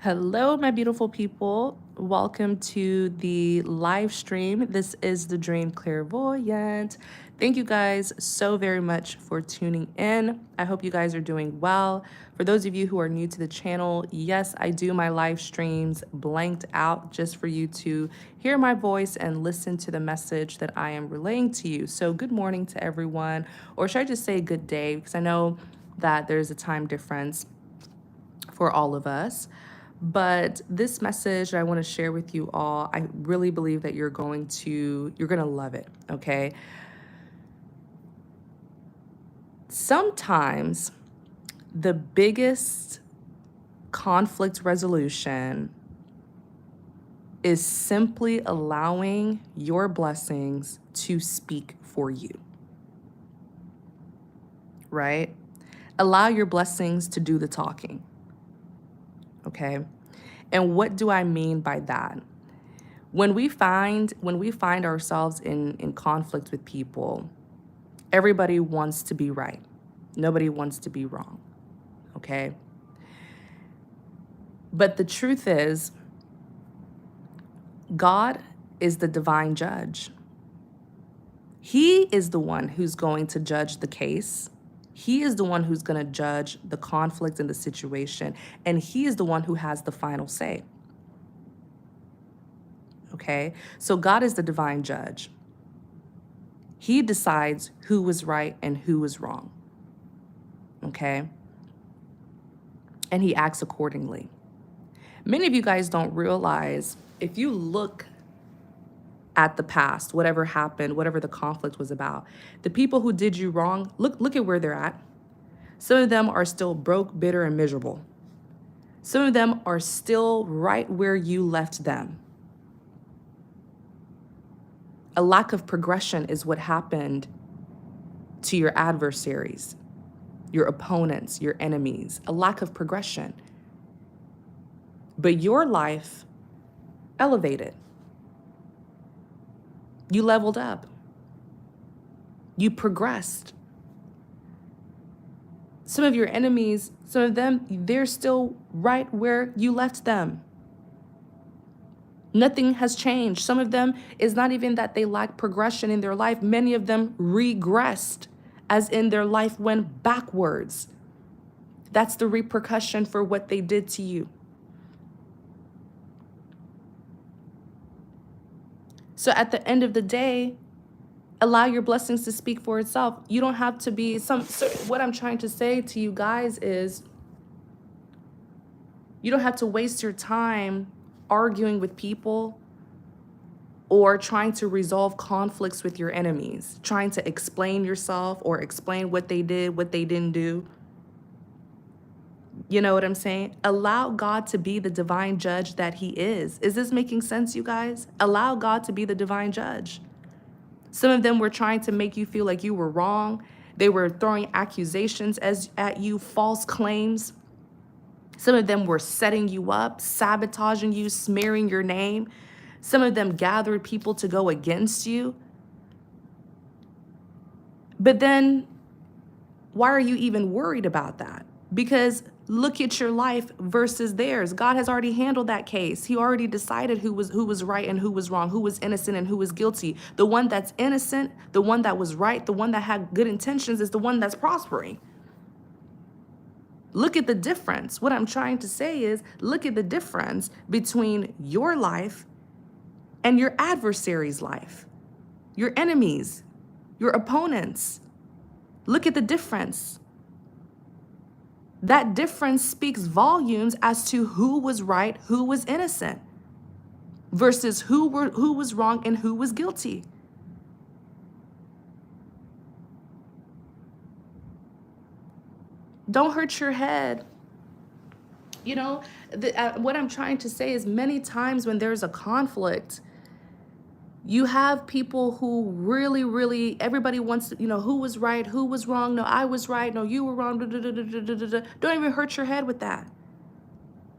Hello, my beautiful people. Welcome to the live stream. This is the Dream Clairvoyant. Thank you guys so very much for tuning in. I hope you guys are doing well. For those of you who are new to the channel, yes, I do my live streams blanked out just for you to hear my voice and listen to the message that I am relaying to you. So, good morning to everyone, or should I just say good day? Because I know that there's a time difference for all of us. But this message I want to share with you all, I really believe that you're going to love it, okay? Sometimes the biggest conflict resolution is simply allowing your blessings to speak for you, right? Allow your blessings to do the talking, okay? And what do I mean by that? When we find ourselves in conflict with people, everybody wants to be right. Nobody wants to be wrong. Okay? But the truth is, God is the divine judge. He is the one who's going to judge the case. He is the one who's going to judge the conflict and the situation. And he is the one who has the final say. Okay? So God is the divine judge. He decides who was right and who was wrong. Okay? And he acts accordingly. Many of you guys don't realize, if you look at the past, whatever happened, whatever the conflict was about, the people who did you wrong, look at where they're at. Some of them are still broke, bitter, and miserable. Some of them are still right where you left them. A lack of progression is what happened to your adversaries, your opponents, your enemies. A lack of progression. But your life elevated. You leveled up. You progressed. Some of your enemies, some of them, they're still right where you left them. Nothing has changed. Some of them, is not even that they lack progression in their life. Many of them regressed, as in their life went backwards. That's the repercussion for what they did to you. So at the end of the day, allow your blessings to speak for itself. You don't have to be what I'm trying to say to you guys is, you don't have to waste your time arguing with people or trying to resolve conflicts with your enemies, trying to explain yourself or explain what they did, what they didn't do. You know what I'm saying? Allow God to be the divine judge that he is. Is this making sense, you guys? Allow God to be the divine judge. Some of them were trying to make you feel like you were wrong. They were throwing accusations at you, false claims. Some of them were setting you up, sabotaging you, smearing your name. Some of them gathered people to go against you. But then, why are you even worried about that? Because look at your life versus theirs. God has already handled that case. He already decided who was right and who was wrong, who was innocent and who was guilty. The one that's innocent, the one that was right, the one that had good intentions is the one that's prospering. Look at the difference. What I'm trying to say is, look at the difference between your life and your adversary's life, your enemies, your opponents. Look at the difference. That difference speaks volumes as to who was right, who was innocent, versus who was wrong and who was guilty. Don't hurt your head. You know, what I'm trying to say is, many times when there's a conflict, you have people who really, everybody wants to, who was right, who was wrong. No, I was right. No, you were wrong. Don't even hurt your head with that.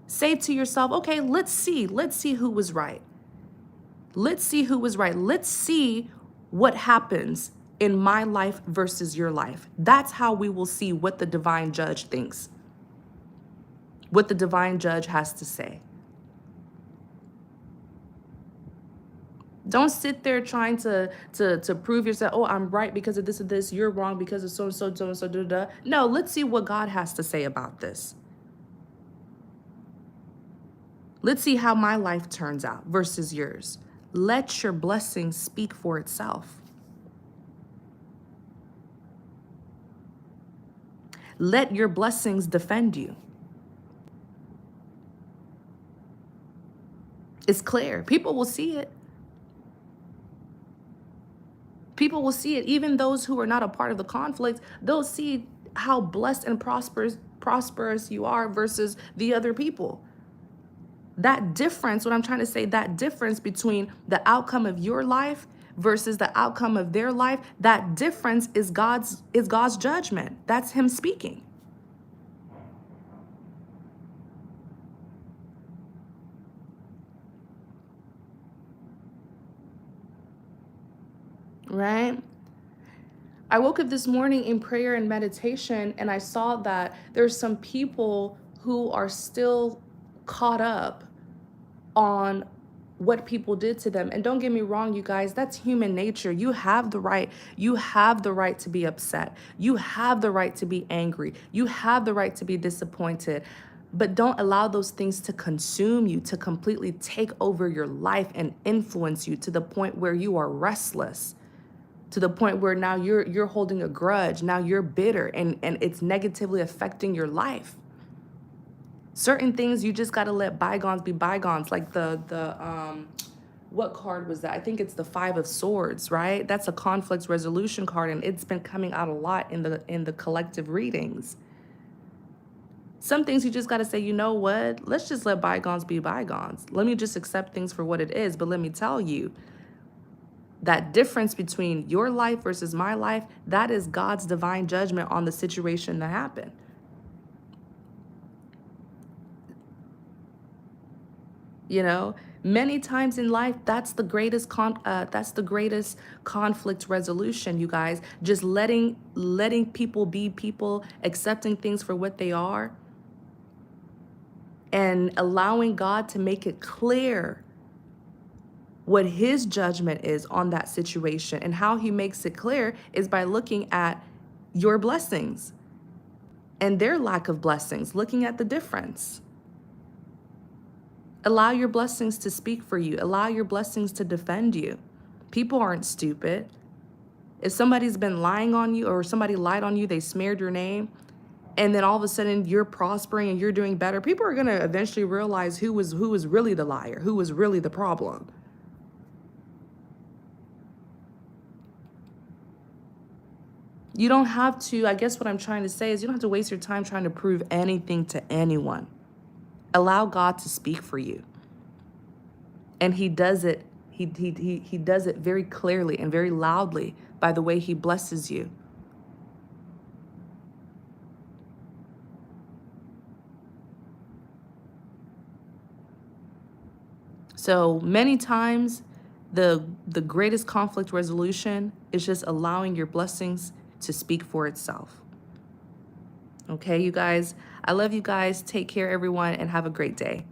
Say to yourself, okay, let's see who was right. Let's see who was right. Let's see what happens in my life versus your life. That's how we will see what the divine judge thinks. what the divine judge has to say. Don't sit there trying to prove yourself. Oh, I'm right because of this and this. You're wrong because of so and so, so and so, da da. No, let's see what God has to say about this. Let's see how my life turns out versus yours. Let your blessing speak for itself. Let your blessings defend you. It's clear. People will see it. People will see it. Even those who are not a part of the conflict, they'll see how blessed and prosperous you are versus the other people. That difference, what I'm trying to say, that difference between the outcome of your life versus the outcome of their life, that difference is God's judgment. That's him speaking. Right? I woke up this morning in prayer and meditation, and I saw that there's some people who are still caught up on what people did to them. And don't get me wrong, you guys, that's human nature. You have the right to be upset. You have the right to be angry. You have the right to be disappointed. But don't allow those things to consume you, to completely take over your life and influence you to the point where you are restless, to the point where now you're holding a grudge. Now you're bitter and it's negatively affecting your life. Certain things you just got to let bygones be bygones. Like what card was that? I think it's the 5 of Swords, right? That's a conflict resolution card, and it's been coming out a lot in the collective readings. Some things you just got to say, you know what? Let's just let bygones be bygones. Let me just accept things for what it is. But let me tell you, that difference between your life versus my life, that is God's divine judgment on the situation that happened. You know, many times in life, that's the greatest conflict resolution, you guys. Just letting people be people, accepting things for what they are, and allowing God to make it clear what his judgment is on that situation. And how he makes it clear is by looking at your blessings and their lack of blessings, looking at the difference. Allow your blessings to speak for you. Allow your blessings to defend you. People aren't stupid. If somebody's been lying on you, or somebody lied on you, they smeared your name, and then all of a sudden you're prospering and you're doing better, people are going to eventually realize who was really the liar, who was really the problem. You don't have to, I guess what I'm trying to say is, you don't have to waste your time trying to prove anything to anyone. Allow God to speak for you. And he does it. He does it very clearly and very loudly by the way he blesses you. So many times, the greatest conflict resolution is just allowing your blessings to speak for itself. Okay, you guys, I love you guys. Take care, everyone, and have a great day.